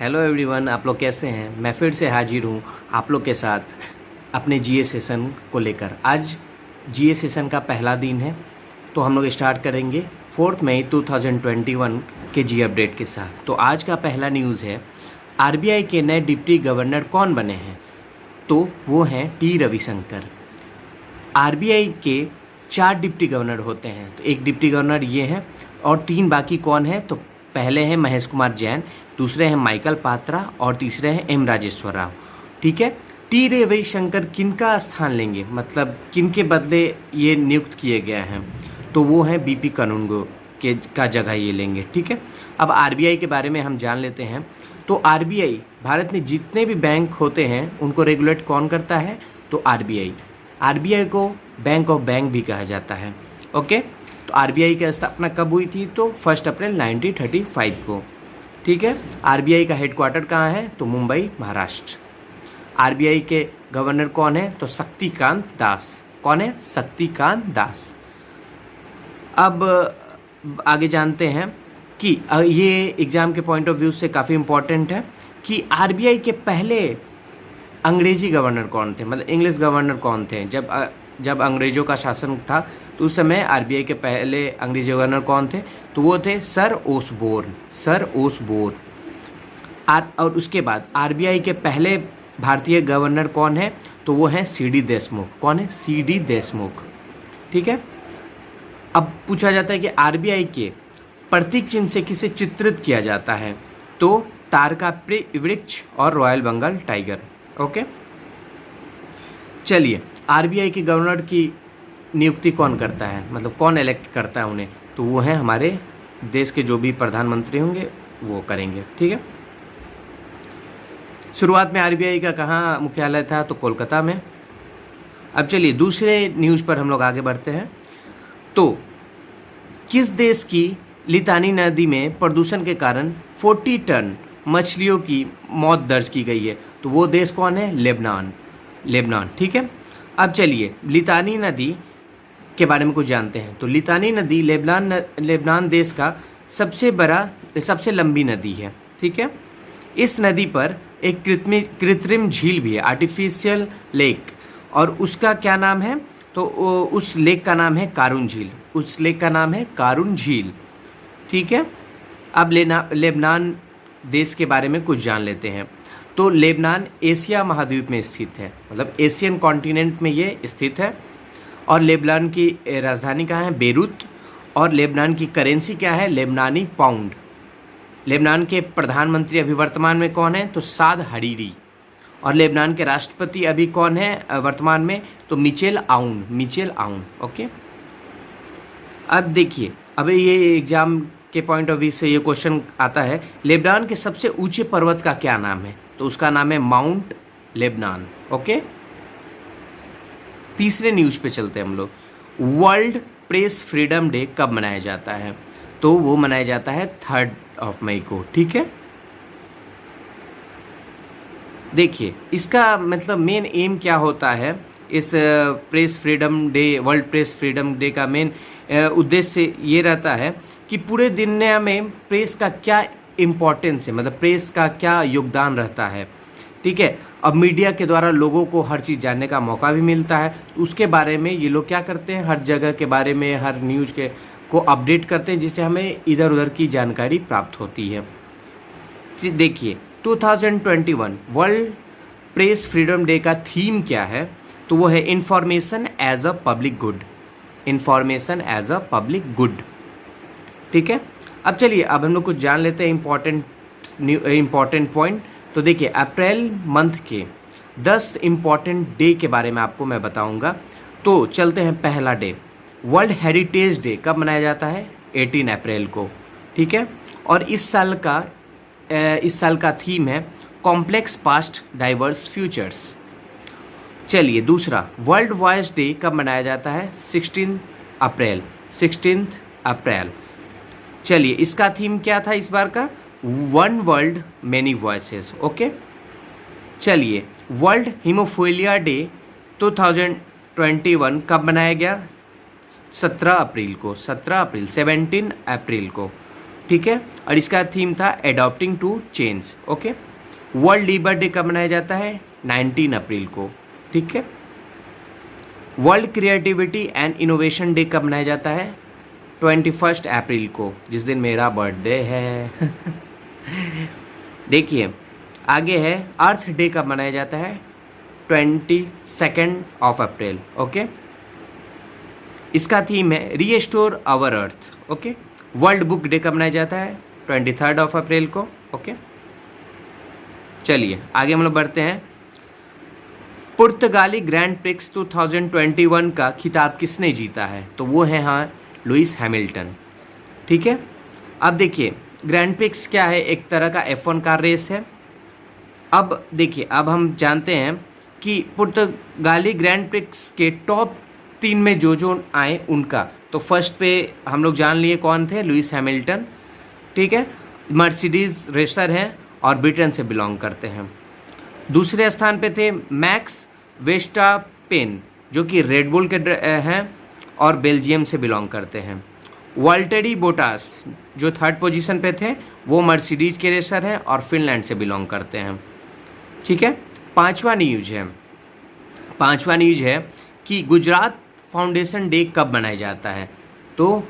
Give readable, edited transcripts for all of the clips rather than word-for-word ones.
Hello everyone, आप लोग कैसे हैं। मैं फिर से हाजिर हूँ आप लोग के साथ अपने जीए सेशन को लेकर। आज जीए सेशन का पहला दिन है, तो हम लोग स्टार्ट करेंगे 4 मई 2021 के जी अपडेट के साथ। तो आज का पहला न्यूज़ है, आरबीआई के नए डिप्टी गवर्नर कौन बने हैं। तो वो हैं टी रविशंकर। आरबीआई के 4 डिप्टी गवर्नर होते हैं, तो एक डिप्टी गवर्नर ये हैं और 3 बाकी कौन है। तो पहले हैं महेश कुमार जैन, दूसरे हैं माइकल पात्रा और तीसरे हैं एम राजेश्वर राव। ठीक है, टी रविशंकर किनका स्थान लेंगे, मतलब किनके बदले ये नियुक्त किए गए हैं। तो वो हैं बीपी कनुंगो के का जगह ये लेंगे। ठीक है, अब आरबीआई के बारे में हम जान लेते हैं। तो आरबीआई भारत में जितने भी बैंक होते हैं उनको रेगुलेट कौन करता है। तो आरबीआई। आरबीआई को बैंक ऑफ बैंक भी कहा जाता है। ओके, तो आरबीआई की स्थापना कब हुई थी। तो 1 अप्रैल 1935 को। ठीक है, आरबीआई का हेडक्वार्टर कहाँ है। तो मुंबई, महाराष्ट्र। आरबीआई के गवर्नर कौन है। तो शक्तिकांत दास। कौन है। शक्तिकांत दास। अब आगे जानते हैं कि ये एग्ज़ाम के पॉइंट ऑफ व्यू से काफ़ी इम्पोर्टेंट है कि आरबीआई के पहले अंग्रेजी गवर्नर कौन थे, मतलब इंग्लिश गवर्नर कौन थे। जब अंग्रेज़ों का शासन था तो उस समय आरबीआई के पहले अंग्रेजी गवर्नर कौन थे। तो वो थे सर ओसबोर्न। Sir Osborne. और उसके बाद आरबीआई के पहले भारतीय गवर्नर कौन है। तो वो हैं सीडी देशमुख। कौन है। सीडी देशमुख। ठीक है, अब पूछा जाता है कि आरबीआई के प्रतीक चिन्ह से किसे चित्रित किया जाता है। तो तारका वृक्ष और रॉयल बंगाल टाइगर। ओके, चलिए, आरबीआई के गवर्नर की नियुक्ति कौन करता है, मतलब कौन इलेक्ट करता है उन्हें। तो वो हैं हमारे देश के जो भी प्रधानमंत्री होंगे वो करेंगे। ठीक है, शुरुआत में आरबीआई का कहाँ मुख्यालय था। तो कोलकाता में। अब चलिए दूसरे न्यूज़ पर हम लोग आगे बढ़ते हैं। तो किस देश की लितानी नदी में प्रदूषण के कारण 40 टन मछलियों की मौत दर्ज की गई है। तो वो देश कौन है। लेबनान। ठीक है, अब चलिए लितानी नदी के बारे में कुछ जानते हैं। तो लितानी नदी लेबनान देश का सबसे लंबी नदी है। ठीक है, इस नदी पर एक कृत्रिम झील भी है, आर्टिफिशियल लेक, और उसका क्या नाम है। तो उस लेक का नाम है कारून झील। ठीक है, अब लेबनान देश के बारे में कुछ जान लेते हैं। तो लेबनान एशिया महाद्वीप में स्थित है, मतलब एशियन कॉन्टिनेंट में ये स्थित है। और लेबनान की राजधानी कहाँ है। बेरूत। और लेबनान की करेंसी क्या है। लेबनानी पाउंड। लेबनान के प्रधानमंत्री अभी वर्तमान में कौन है। तो साद हरीरी। और लेबनान के राष्ट्रपति अभी कौन है वर्तमान में। तो मिचेल आउन। ओके, अब देखिए, अभी ये एग्जाम के पॉइंट ऑफ व्यू से ये क्वेश्चन आता है, लेबनान के सबसे ऊंचे पर्वत का क्या नाम है। तो उसका नाम है माउंट लेबनान। ओके, तीसरे न्यूज़ पे चलते हैं हम लोग। वर्ल्ड प्रेस फ्रीडम डे कब मनाया जाता है। तो वो मनाया जाता है 3 मई को। ठीक है, देखिए इसका मतलब मेन एम क्या होता है। इस वर्ल्ड प्रेस फ्रीडम डे का मेन उद्देश्य ये रहता है कि पूरे दुनिया में प्रेस का क्या इम्पोर्टेंस है, मतलब प्रेस का क्या योगदान रहता है। ठीक है, अब मीडिया के द्वारा लोगों को हर चीज़ जानने का मौका भी मिलता है। तो उसके बारे में ये लोग क्या करते हैं, हर जगह के बारे में, हर न्यूज़ को अपडेट करते हैं, जिससे हमें इधर उधर की जानकारी प्राप्त होती है। देखिए 2021 वर्ल्ड प्रेस फ्रीडम डे का थीम क्या है। तो वो है information age a public good. ठीक है, अब चलिए अब हम लोग कुछ जान लेते हैं इम्पॉर्टेंट पॉइंट। तो देखिए अप्रैल मंथ के 10 इम्पॉर्टेंट डे के बारे में आपको मैं बताऊंगा। तो चलते हैं पहला डे, वर्ल्ड हेरिटेज डे कब मनाया जाता है। 18 अप्रैल को। ठीक है, और इस साल का थीम है कॉम्प्लेक्स पास्ट डाइवर्स फ्यूचर्स। चलिए दूसरा, वर्ल्ड वॉइस डे कब मनाया जाता है। 16 अप्रैल। चलिए इसका थीम क्या था इस बार का। One world many voices. Okay, चलिए वर्ल्ड हीमोफीलिया डे 2021 कब मनाया गया। 17 अप्रैल को। 17 अप्रैल ठीक है, और इसका थीम था adapting to change. Okay, world labour day कब मनाया जाता है? 19 अप्रैल को। ठीक है, world creativity and innovation day कब मनाया जाता है? 21 अप्रैल को, जिस दिन मेरा बर्थडे है। देखिए आगे है, अर्थ डे कब मनाया जाता है? 22 अप्रैल। ओके, इसका थीम है restore our earth. Okay, world book day कब मनाया जाता है? 23 अप्रैल को। ओके, चलिए आगे हम लोग बढ़ते हैं। पुर्तगाली ग्रैंड प्रिक्स 2021 का खिताब किसने जीता है? तो वो है हाँ लुइस हैमिल्टन। ठीक है, अब देखिए ग्रैंड प्रिक्स क्या है? एक तरह का F1 कार रेस है। अब देखिए, अब हम जानते हैं कि पुर्तगाली ग्रैंड प्रिक्स के टॉप 3 में जो आए उनका, तो फर्स्ट पे हम लोग जान लिए कौन थे? Lewis Hamilton. ठीक है, मर्सिडीज़ रेसर हैं और ब्रिटेन से बिलोंग करते हैं। दूसरे स्थान पे थे मैक्स वेस्टापेन, जो कि रेडबुल के हैं और बेल्जियम से बिलोंग करते हैं। वाल्टेरी बोटास जो थर्ड पोजीशन पे थे, वो मर्सिडीज के रेसर हैं और फिनलैंड से बिलोंग करते हैं। ठीक है, पांचवा न्यूज है कि गुजरात फाउंडेशन डे कब मनाया जाता है? तो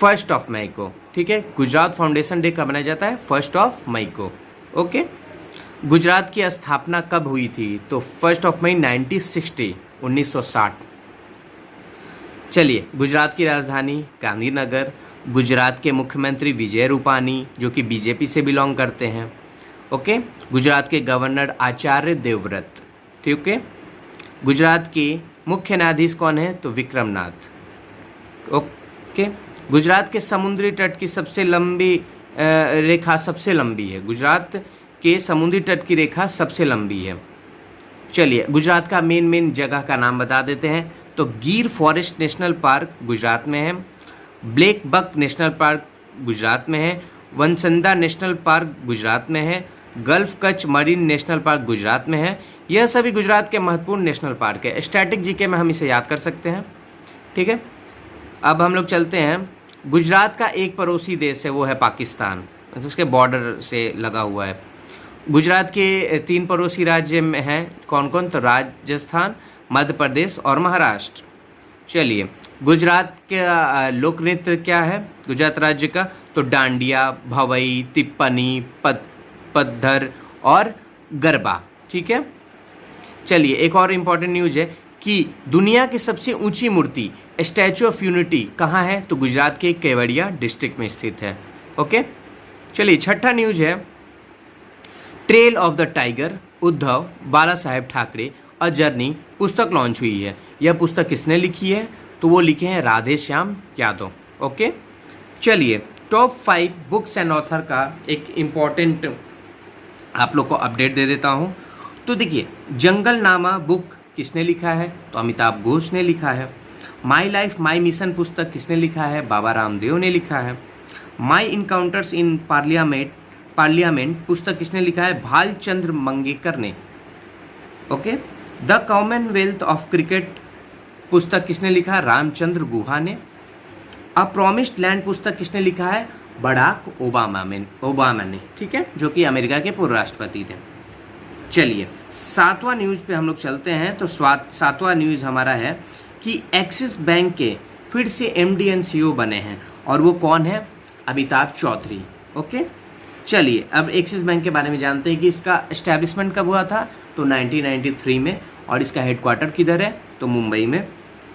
1 मई को। ठीक है, गुजरात फाउंडेशन डे कब मनाया जाता है? 1 मई को। ओके, गुजरात की स्थापना कब हुई थी? तो 1 मई 1960। चलिए, गुजरात की राजधानी गांधीनगर, गुजरात के मुख्यमंत्री विजय रूपानी जो कि बीजेपी से बिलोंग करते हैं। ओके, गुजरात के गवर्नर आचार्य देवव्रत। ठीक है, गुजरात के मुख्य न्यायाधीश कौन है? तो विक्रमनाथ। ओके, गुजरात के समुद्री तट की सबसे लंबी रेखा सबसे लंबी है। गुजरात के समुद्री तट की रेखा सबसे लंबी है। चलिए, गुजरात का मेन जगह का नाम बता देते हैं। तो गिर फॉरेस्ट नेशनल पार्क गुजरात में है, black buck national park Gujarat में है, वनचंदा नेशनल पार्क गुजरात में है, gulf Kutch marine national park Gujarat में है। यह सभी गुजरात के महत्वपूर्ण नेशनल पार्क है। स्टैटिक जीके में हम इसे याद कर सकते हैं। ठीक है, अब हम लोग चलते हैं। गुजरात का एक पड़ोसी देश है, वो है पाकिस्तान, उसके बॉर्डर से लगा हुआ है। गुजरात के 3 पड़ोसी राज्य में हैं, कौन कौन? तो राजस्थान, मध्य प्रदेश और महाराष्ट्र। चलिए, गुजरात का लोक नृत्य क्या है गुजरात राज्य का? तो डांडिया, भवई, तिप्पनी, पद्धर और गरबा। ठीक है, चलिए एक और इम्पॉर्टेंट न्यूज़ है कि दुनिया की सबसे ऊंची मूर्ति स्टैचू ऑफ यूनिटी कहाँ है? तो गुजरात के केवड़िया डिस्ट्रिक्ट में स्थित है। ओके, चलिए छठा न्यूज़ है, trail of the tiger Uddhav Bala Saheb Thackeray a journey पुस्तक लॉन्च हुई है। यह पुस्तक किसने लिखी है? तो वो लिखे हैं राधे श्याम यादव। ओके, चलिए टॉप 5 बुक्स एंड ऑथर का एक इम्पॉर्टेंट आप लोग को अपडेट दे देता हूँ। तो देखिए, जंगलनामा बुक किसने लिखा है? तो अमिताभ घोष ने लिखा है। माई लाइफ माई मिशन पुस्तक किसने लिखा है? बाबा रामदेव ने लिखा है। माई इनकाउंटर्स इन पार्लियामेंट पुस्तक किसने लिखा है? भालचंद्र मंगेकर ने। Okay, the Commonwealth of cricket पुस्तक किसने लिखा है? रामचंद्र गुहा ने। अ प्रॉमिस्ड लैंड पुस्तक किसने लिखा है? बराक ओबामा ने। ठीक है, जो कि अमेरिका के पूर्व राष्ट्रपति थे। चलिए 7वां न्यूज़ पे हम लोग चलते हैं। तो 7वां न्यूज़ हमारा है कि एक्सिस बैंक के फिर से MD एंड CEO बने हैं, और वो कौन है? अमिताभ चौधरी। ओके, चलिए अब एक्सिस बैंक के बारे में जानते हैं कि इसका एस्टैब्लिशमेंट कब हुआ था? तो 1993 में, और इसका हेडक्वार्टर किधर है? तो मुंबई में।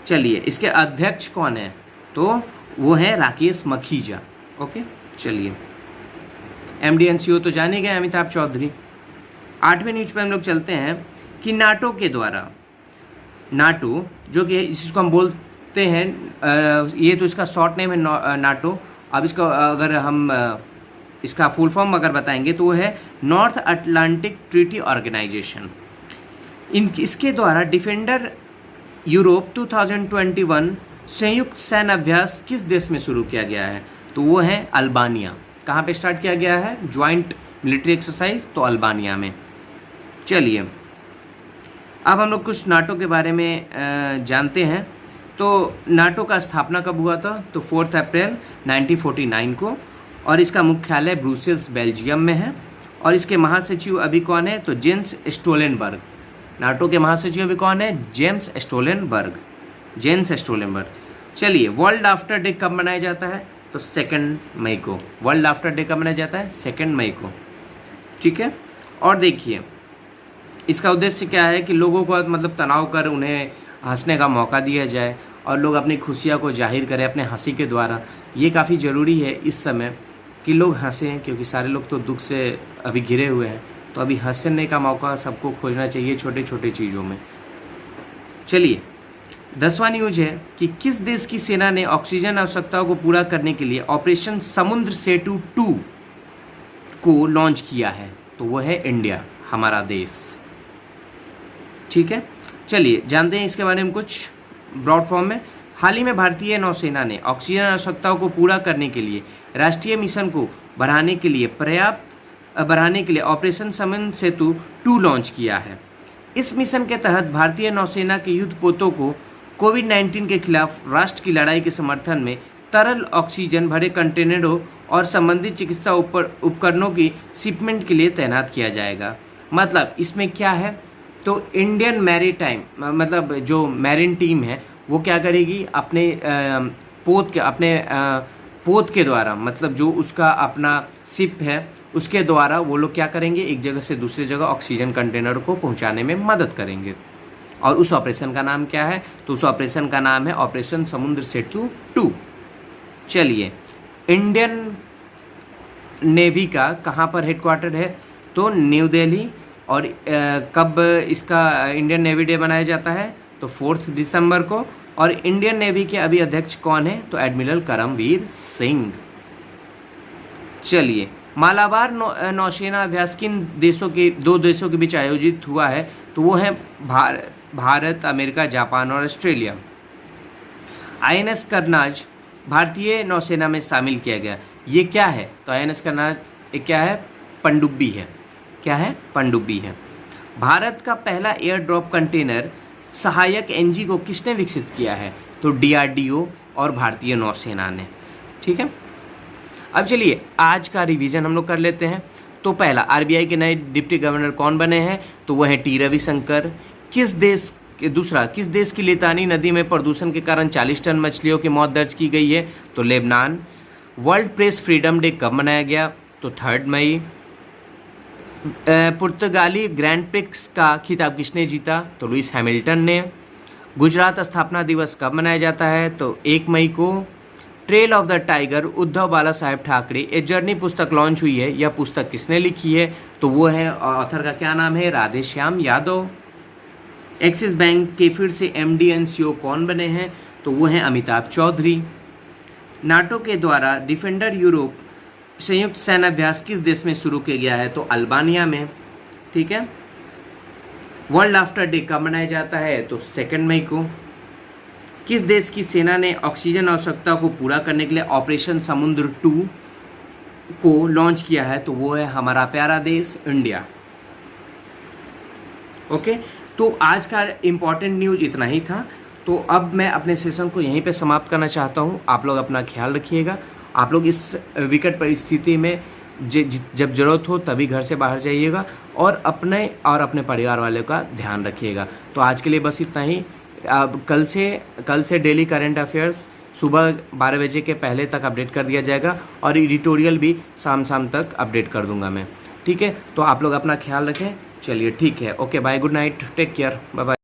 चलिए इसके अध्यक्ष कौन है? तो वो है राकेश मखीजा। ओके, चलिए MD एंड CEO तो जाने गए अमिताभ चौधरी। 8वें न्यूज़ पे हम लोग चलते हैं कि नाटो के द्वारा, नाटो जो कि इसको हम बोलते हैं, ये तो इसका शॉर्ट नेम है नाटो। अब इसका अगर हम इसका फुल फॉर्म अगर बताएंगे तो वो है नॉर्थ अटलांटिक ट्रीटी ऑर्गेनाइजेशन। इसके द्वारा डिफेंडर यूरोप 2021 संयुक्त सैन्य अभ्यास किस देश में शुरू किया गया है? तो वो है अल्बानिया। कहाँ पे स्टार्ट किया गया है ज्वाइंट मिलिट्री एक्सरसाइज? तो अल्बानिया में। चलिए अब हम लोग कुछ नाटो के बारे में जानते हैं। तो नाटो का स्थापना कब हुआ था? तो 4 अप्रैल 1949 को। और इसका मुख्यालय ब्रुसेल्स बेल्जियम में है। और इसके महासचिव अभी कौन है? तो जेंस स्टोलेनबर्ग। नाटो के महासचिव अभी कौन है? James Stoltenberg, Jens Stoltenberg. चलिए, वर्ल्ड आफ्टर डे कब मनाया जाता है? तो 2 मई को। वर्ल्ड आफ्टर डे कब मनाया जाता है? 2 मई को। ठीक है। और देखिए, इसका उद्देश्य क्या है कि लोगों को मतलब तनाव कर उन्हें हंसने का मौका दिया जाए और लोग अपनी खुशियाँ को जाहिर करें अपने हंसी के द्वारा। ये काफ़ी ज़रूरी है इस समय कि लोग हंसें, क्योंकि सारे लोग तो दुख से अभी घिरे हुए हैं। तो अभी हंसने का मौका सबको खोजना चाहिए छोटे छोटे चीज़ों में। चलिए, 10वां न्यूज है कि किस देश की सेना ने ऑक्सीजन आवश्यकताओं को पूरा करने के लिए ऑपरेशन समुद्र सेतु 2 को लॉन्च किया है? तो वो है इंडिया, हमारा देश। ठीक है। चलिए जानते हैं इसके बारे में कुछ ब्रॉड फॉर्म में। हाल ही में भारतीय नौसेना ने ऑक्सीजन आवश्यकताओं को पूरा करने के लिए राष्ट्रीय मिशन को बढ़ाने के लिए ऑपरेशन समुद्र सेतु 2 लॉन्च किया है। इस मिशन के तहत भारतीय नौसेना के युद्धपोतों को कोविड-19 के खिलाफ राष्ट्र की लड़ाई के समर्थन में तरल ऑक्सीजन भरे कंटेनरों और संबंधित चिकित्सा उपकरणों की शिपमेंट के लिए तैनात किया जाएगा। मतलब इसमें क्या है? तो इंडियन मैरीटाइम मतलब जो मैरीन टीम है वो क्या करेगी? अपने पोत के द्वारा, मतलब जो उसका अपना शिप है उसके द्वारा वो लोग क्या करेंगे? एक जगह से दूसरी जगह ऑक्सीजन कंटेनर को पहुंचाने में मदद करेंगे। और उस ऑपरेशन का नाम क्या है? तो उस ऑपरेशन का नाम है ऑपरेशन समुद्र सेतु 2। चलिए, इंडियन नेवी का कहाँ पर हेडक्वार्टर है? तो न्यू दिल्ली। और कब इसका इंडियन नेवी डे मनाया जाता है? तो 4 दिसंबर को। और इंडियन नेवी के अभी अध्यक्ष कौन है? तो एडमिरल करमवीर सिंह। चलिए, मालाबार नौसेना अभ्यास किन दो देशों के बीच आयोजित हुआ है? तो वो है भारत, अमेरिका, जापान और ऑस्ट्रेलिया। INS करनाज भारतीय नौसेना में शामिल किया गया। ये क्या है? तो INS करनाज एक क्या है? पनडुब्बी है। क्या है? पनडुब्बी है। भारत का पहला एयर ड्रॉप कंटेनर सहायक NG को किसने विकसित किया है? तो DRDO और भारतीय नौसेना ने। ठीक है। अब चलिए आज का रिवीजन हम लोग कर लेते हैं। तो पहला, RBI के नए डिप्टी गवर्नर कौन बने हैं? तो वह है T रविशंकर। दूसरा, किस देश की लितानी नदी में प्रदूषण के कारण 40 टन मछलियों की मौत दर्ज की गई है? तो Lebanon. World press freedom day कब मनाया गया? तो 3 मई। पुर्तगाली ग्रैंड प्रिक्स का खिताब किसने जीता? तो लुइस हैमिल्टन ने। गुजरात स्थापना दिवस कब मनाया जाता है? तो 1 मई को। Trail of the tiger Uddhav Bala Saheb Thackeray a journey पुस्तक लॉन्च हुई है। यह पुस्तक किसने लिखी है? तो वो है, ऑथर का क्या नाम है? राधेश्याम यादव। एक्सिस बैंक के फिर से MD एंड CEO कौन बने हैं? तो वो हैं अमिताभ चौधरी। नाटो के द्वारा डिफेंडर यूरोप संयुक्त सैन्य अभ्यास किस देश में शुरू किया गया है? तो अल्बानिया में। ठीक है। वर्ल्ड आफ्टर डे कब मनाया जाता है? तो 2 मई को। किस देश की सेना ने ऑक्सीजन आवश्यकता को पूरा करने के लिए ऑपरेशन समुद्र 2 को लॉन्च किया है? तो वो है हमारा प्यारा देश इंडिया। ओके, तो आज का इम्पॉर्टेंट न्यूज़ इतना ही था। तो अब मैं अपने सेशन को यहीं पे समाप्त करना चाहता हूँ। आप लोग अपना ख्याल रखिएगा। आप लोग इस विकट परिस्थिति में जब ज़रूरत हो तभी घर से बाहर जाइएगा और अपने परिवार वालों का ध्यान रखिएगा। तो आज के लिए बस इतना ही। अब कल से डेली करंट अफेयर्स सुबह 12 बजे के पहले तक अपडेट कर दिया जाएगा और एडिटोरियल भी शाम तक अपडेट कर दूंगा मैं। ठीक है, तो आप लोग अपना ख्याल रखें। चलिए ठीक है, okay, bye, good night, take care, bye bye.